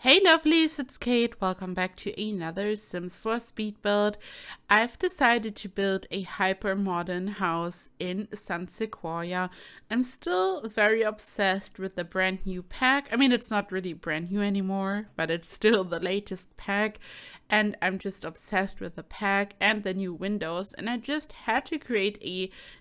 Hey lovelies, it's Kate. Welcome back to another Sims 4 speed build. I've decided to build a hyper modern house in San Sequoia. I'm still very obsessed with the brand new pack. I mean, it's not really brand new anymore, but it's still the latest pack. And I'm just obsessed with the pack and the new windows. And I just had to create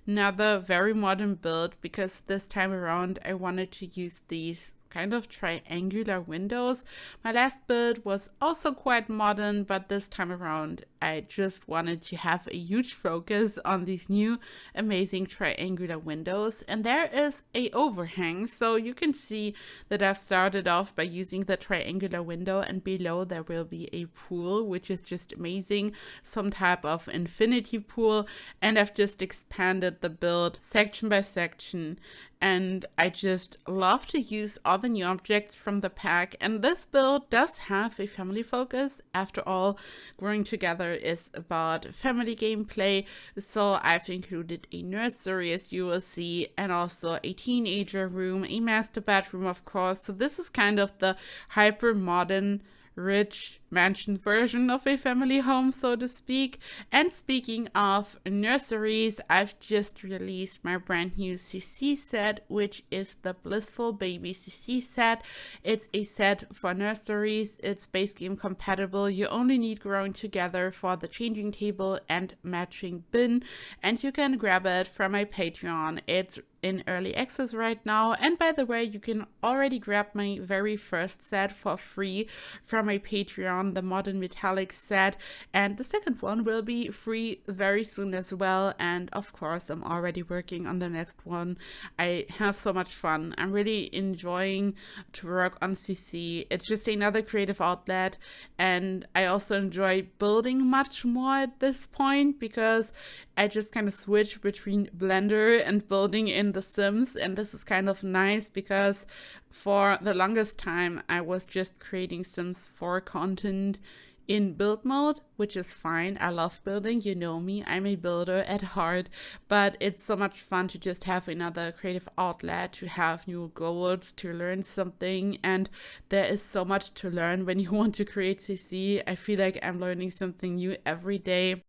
another very modern build because this time around I wanted to use these kind of triangular windows. My last build was also quite modern, but this time around I just wanted to have a huge focus on these new amazing triangular windows. And there is a overhang, so you can see that I've started off by using the triangular window, and below there will be a pool, which is just amazing, some type of infinity pool. And I've just expanded the build section by section, and I just love to use all the new objects from the pack. And this build does have a family focus. After all, growing together is about family gameplay, so I've included a nursery, as you will see, and also a teenager room, a master bedroom, of course. So this is kind of the hyper modern rich mansion version of a family home, so to speak. And speaking of nurseries, I've just released my brand new CC set, which is the Blissful Baby CC set. It's a set for nurseries. It's base game compatible. You only need Growing Together for the changing table and matching bin, and you can grab it from my Patreon. It's in early access right now, and by the way, you can already grab my very first set for free from my Patreon, the Modern Metallic set, and the second one will be free very soon as well. And of course, I'm already working on the next one. I have so much fun. I'm really enjoying to work on CC. It's just another creative outlet, and I also enjoy building much more at this point because I just kind of switch between Blender and building in The Sims, and this is kind of nice because for the longest time I was just creating Sims 4 content in build mode, which is fine. I love building, you know me, I'm a builder at heart, but it's so much fun to just have another creative outlet, to have new goals, to learn something. And there is so much to learn when you want to create CC. I feel like I'm learning something new every day.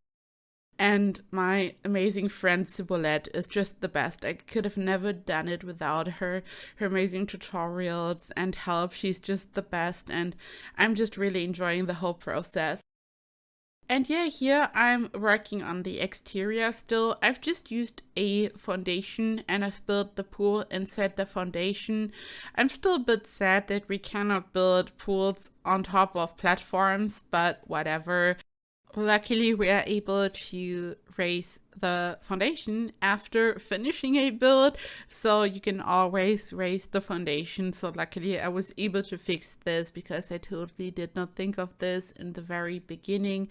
And my amazing friend Cibolette is just the best. I could have never done it without her. Her amazing tutorials and help. She's just the best, and I'm just really enjoying the whole process. And yeah, here I'm working on the exterior still. I've just used a foundation and I've built the pool inside the foundation. I'm still a bit sad that we cannot build pools on top of platforms, but whatever. Luckily, we are able to raise the foundation after finishing a build, so you can always raise the foundation. So luckily I was able to fix this because I totally did not think of this in the very beginning.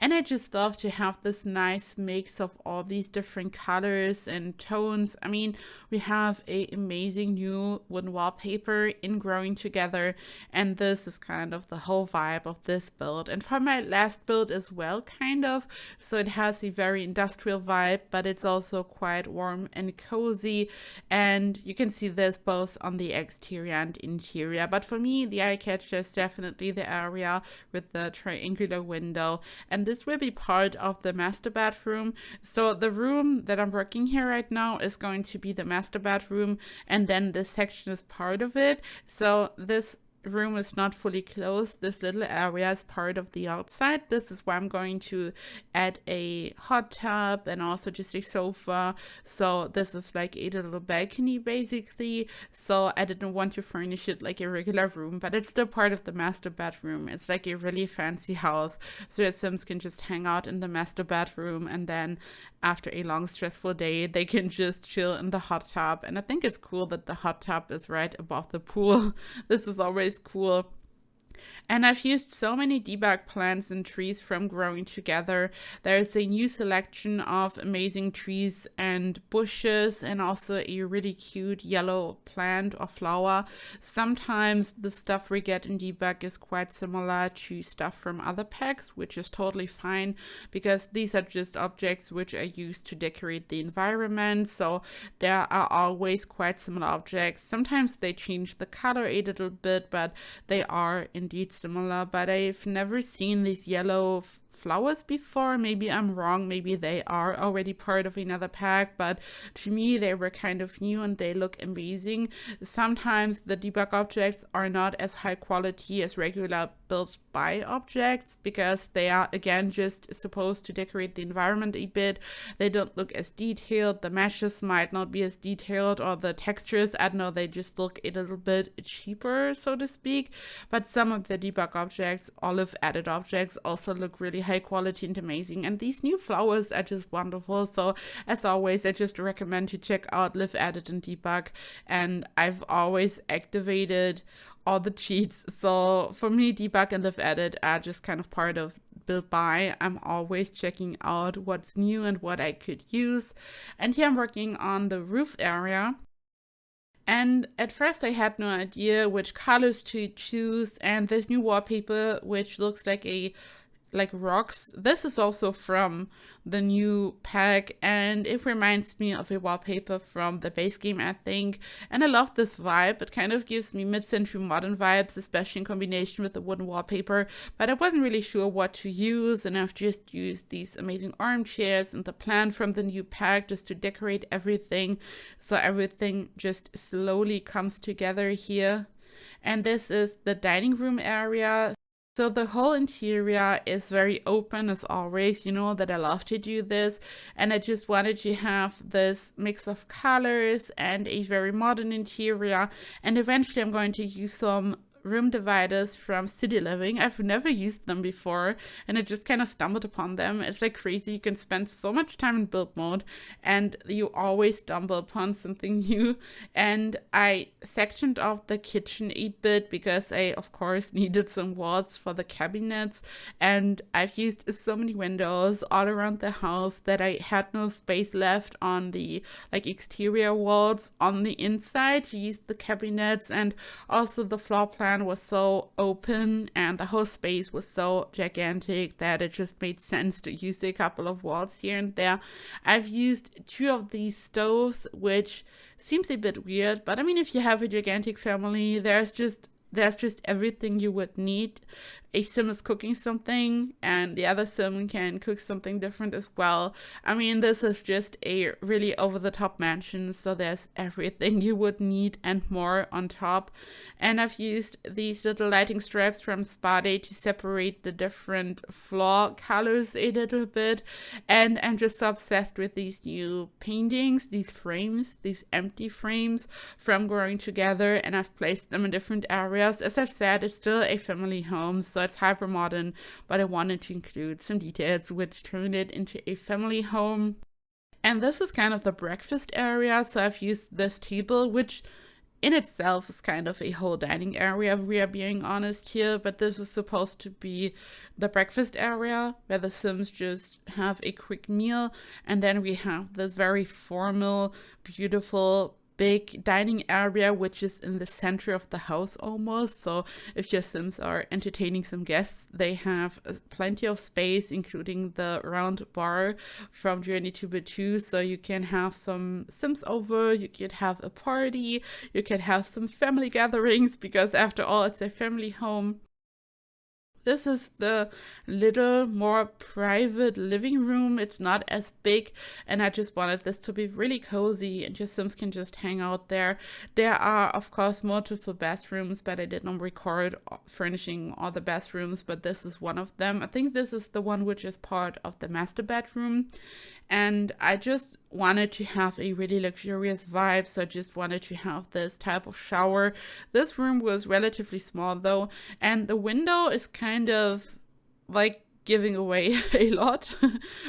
And I just love to have this nice mix of all these different colors and tones. I mean, we have a amazing new wooden wallpaper in Growing Together, and this is kind of the whole vibe of this build, and for my last build as well, kind of. So it has a very industrial vibe, but it's also quite warm and cozy, and you can see this both on the exterior and interior. But for me, the eye catcher is definitely the area with the triangular window, and this will be part of the master bedroom. So the room that I'm working here right now is going to be the master bedroom, and then this section is part of it. So this room is not fully closed. This little area is part of the outside. This is where I'm going to add a hot tub and also just a sofa. So this is like a little balcony basically. So I didn't want to furnish it like a regular room, but it's still part of the master bedroom. It's like a really fancy house, so your Sims can just hang out in the master bedroom, and then after a long stressful day they can just chill in the hot tub. And I think it's cool that the hot tub is right above the pool. This is always cool. And I've used so many debug plants and trees from Growing Together. There's a new selection of amazing trees and bushes, and also a really cute yellow plant or flower. Sometimes the stuff we get in debug is quite similar to stuff from other packs, which is totally fine because these are just objects which are used to decorate the environment. So there are always quite similar objects. Sometimes they change the color a little bit, but they are in indeed similar, but I've never seen these yellow flowers before. Maybe I'm wrong, maybe they are already part of another pack, but to me they were kind of new and they look amazing. Sometimes the debug objects are not as high quality as regular built by objects because they are again just supposed to decorate the environment a bit. They don't look as detailed, the meshes might not be as detailed, or the textures, I don't know, they just look a little bit cheaper, so to speak. But some of the debug objects, olive added objects, also look really high quality and amazing, and these new flowers are just wonderful. So as always, I just recommend to check out live added and debug, and I've always activated all the cheats. So for me, debug and live added are just kind of part of build by. I'm always checking out what's new and what I could use. And here I'm working on the roof area. And at first I had no idea which colors to choose, and this new wallpaper, which looks like rocks. This is also from the new pack, and it reminds me of a wallpaper from the base game, I think. And I love this vibe. It kind of gives me mid-century modern vibes, especially in combination with the wooden wallpaper. But I wasn't really sure what to use, and I've just used these amazing armchairs and the plant from the new pack just to decorate everything. So everything just slowly comes together here. And this is the dining room area. So the whole interior is very open as always. You know that I love to do this, and I just wanted to have this mix of colors and a very modern interior. And eventually I'm going to use some room dividers from City Living. I've never used them before, and I just kind of stumbled upon them. It's like crazy. You can spend so much time in build mode and you always stumble upon something new. And I sectioned off the kitchen a bit because I of course needed some walls for the cabinets, and I've used so many windows all around the house that I had no space left on the exterior walls. On the inside to use the cabinets, and also the floor plan was so open and the whole space was so gigantic that it just made sense to use a couple of walls here and there. I've used 2 of these stoves, which seems a bit weird, but I mean, if you have a gigantic family, there's just everything you would need. A sim is cooking something and the other sim can cook something different as well. I mean, this is just a really over-the-top mansion, so there's everything you would need and more on top. And I've used these little lighting straps from Spa Day to separate the different floor colors a little bit. And I'm just so obsessed with these new paintings, these frames, these empty frames from Growing Together, and I've placed them in different areas. As I've said, it's still a family home, so it's hyper modern, but I wanted to include some details which turn it into a family home. And this is kind of the breakfast area, so I've used this table, which in itself is kind of a whole dining area, if we are being honest here, but this is supposed to be the breakfast area where the Sims just have a quick meal, and then we have this very formal, beautiful, big dining area which is in the center of the house almost. So if your Sims are entertaining some guests, they have plenty of space, including the round bar from Journey to Batu, so you can have some Sims over, you could have a party, you can have some family gatherings, because after all it's a family home. This is the little more private living room. It's not as big, and I just wanted this to be really cozy and your Sims can just hang out there. There are, of course, multiple bathrooms, but I did not record furnishing all the bathrooms, but this is one of them. I think this is the one which is part of the master bedroom, and I just wanted to have a really luxurious vibe, so I just wanted to have this type of shower. This room was relatively small though, and the window is kind of like giving away a lot,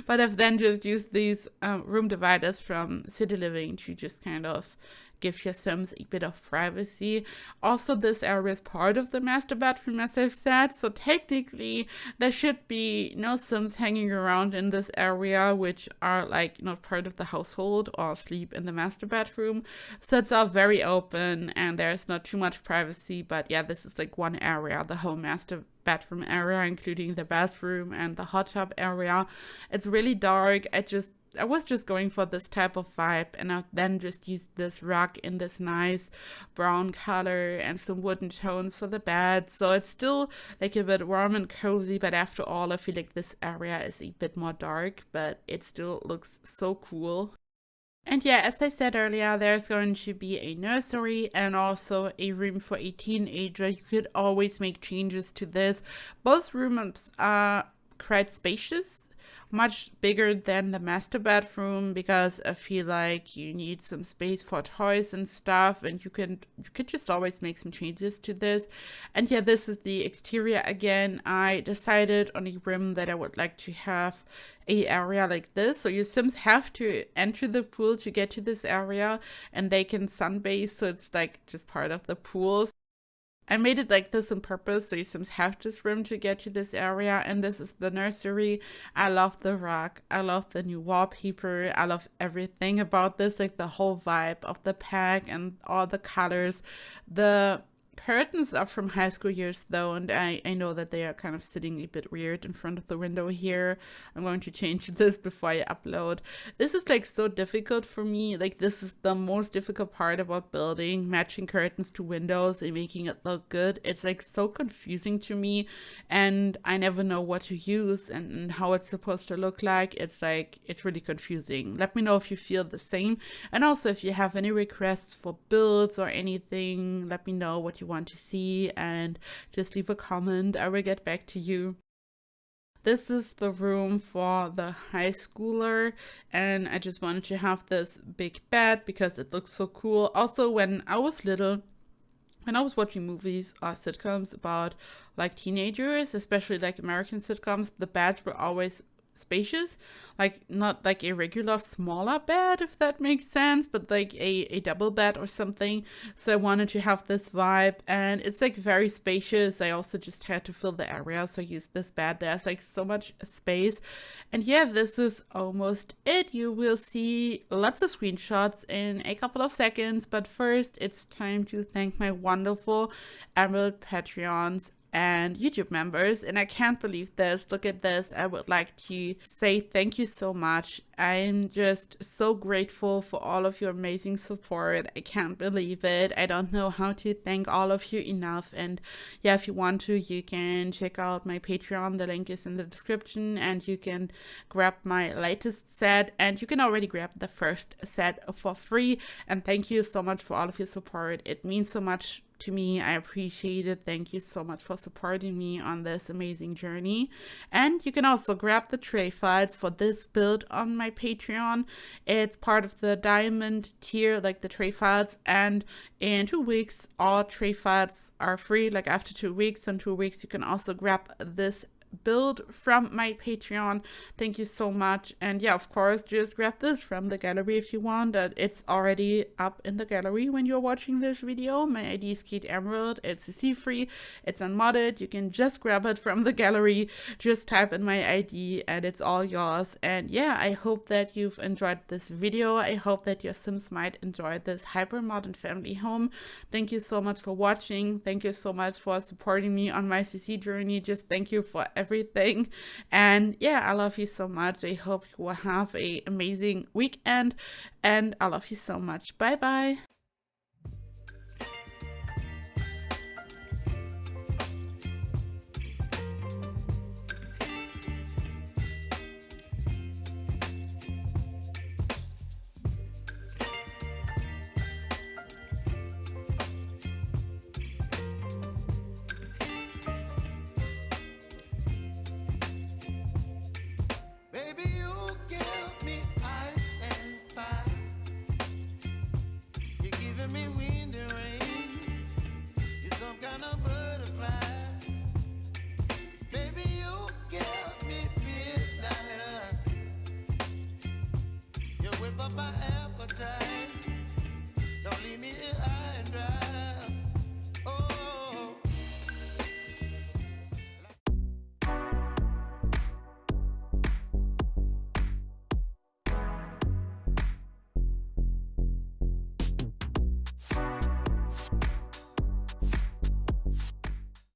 but I've then just used these room dividers from City Living to just kind of give your Sims a bit of privacy. Also, this area is part of the master bedroom, as I've said, so technically there should be no Sims hanging around in this area which are like not part of the household or sleep in the master bedroom. So it's all very open and there's not too much privacy, but yeah, this is like one area, the whole master bedroom area, including the bathroom and the hot tub area. It's really dark. I just I was just going for this type of vibe, and I then just used this rug in this nice brown color and some wooden tones for the bed. So it's still like a bit warm and cozy, but after all, I feel like this area is a bit more dark, but it still looks so cool. And yeah, as I said earlier, there's going to be a nursery and also a room for a teenager. You could always make changes to this. Both rooms are quite spacious, much bigger than the master bedroom, because I feel like you need some space for toys and stuff, and you could just always make some changes to this. And yeah, this is the exterior again. I decided on a room that I would like to have a area like this, so your Sims have to enter the pool to get to this area, and they can sunbathe, so it's like just part of the pool. I made it like this on purpose, so your Sims have this room to get to this area, and this is the nursery. I love the rug, I love the new wallpaper, I love everything about this, like the whole vibe of the pack and all the colors. The curtains are from high school years though, and I know that they are kind of sitting a bit weird in front of the window here. I'm going to change this before I upload. This is like so difficult for me. Like, this is the most difficult part about building matching curtains to windows and making it look good. It's like so confusing to me, and I never know what to use and how it's supposed to look like. It's like, it's really confusing. Let me know if you feel the same, and also if you have any requests for builds or anything, let me know what you want to see and just leave a comment. I will get back to you. This is the room for the high schooler, and I just wanted to have this big bed because it looks so cool. Also, when I was little, when I was watching movies or sitcoms about like teenagers, especially like American sitcoms, the beds were always spacious, like not like a regular smaller bed, if that makes sense, but like a double bed or something. So I wanted to have this vibe, and it's like very spacious. I also just had to fill the area, so I used this bed. There's like so much space. And yeah, this is almost it. You will see lots of screenshots in a couple of seconds, but first it's time to thank my wonderful Emerald Patreons and YouTube members, and I can't believe this. Look at this. I would like to say thank you so much. I'm just so grateful for all of your amazing support. I can't believe it. I don't know how to thank all of you enough. And yeah, if you want to, you can check out my Patreon. The link is in the description, and you can grab my latest set, and you can already grab the first set for free. And thank you so much for all of your support. It means so much to me. I appreciate it. Thank you so much for supporting me on this amazing journey. And you can also grab the tray files for this build on my Patreon. It's part of the diamond tier, like the tray files, and in 2 weeks all tray files are free. Like after 2 weeks, in 2 weeks you can also grab this build from my Patreon. Thank you so much. And yeah, of course, just grab this from the gallery if you want. It's already up in the gallery when you're watching this video. My ID is KateEmerald. It's CC free, it's unmodded. You can just grab it from the gallery, just type in my ID, and it's all yours. And yeah, I hope that you've enjoyed this video. I hope that your Sims might enjoy this hyper modern family home. Thank you so much for watching. Thank you so much for supporting me on my CC journey. Just thank you for everything. And yeah, I love you so much. I hope you will have an amazing weekend, and I love you so much. Bye bye.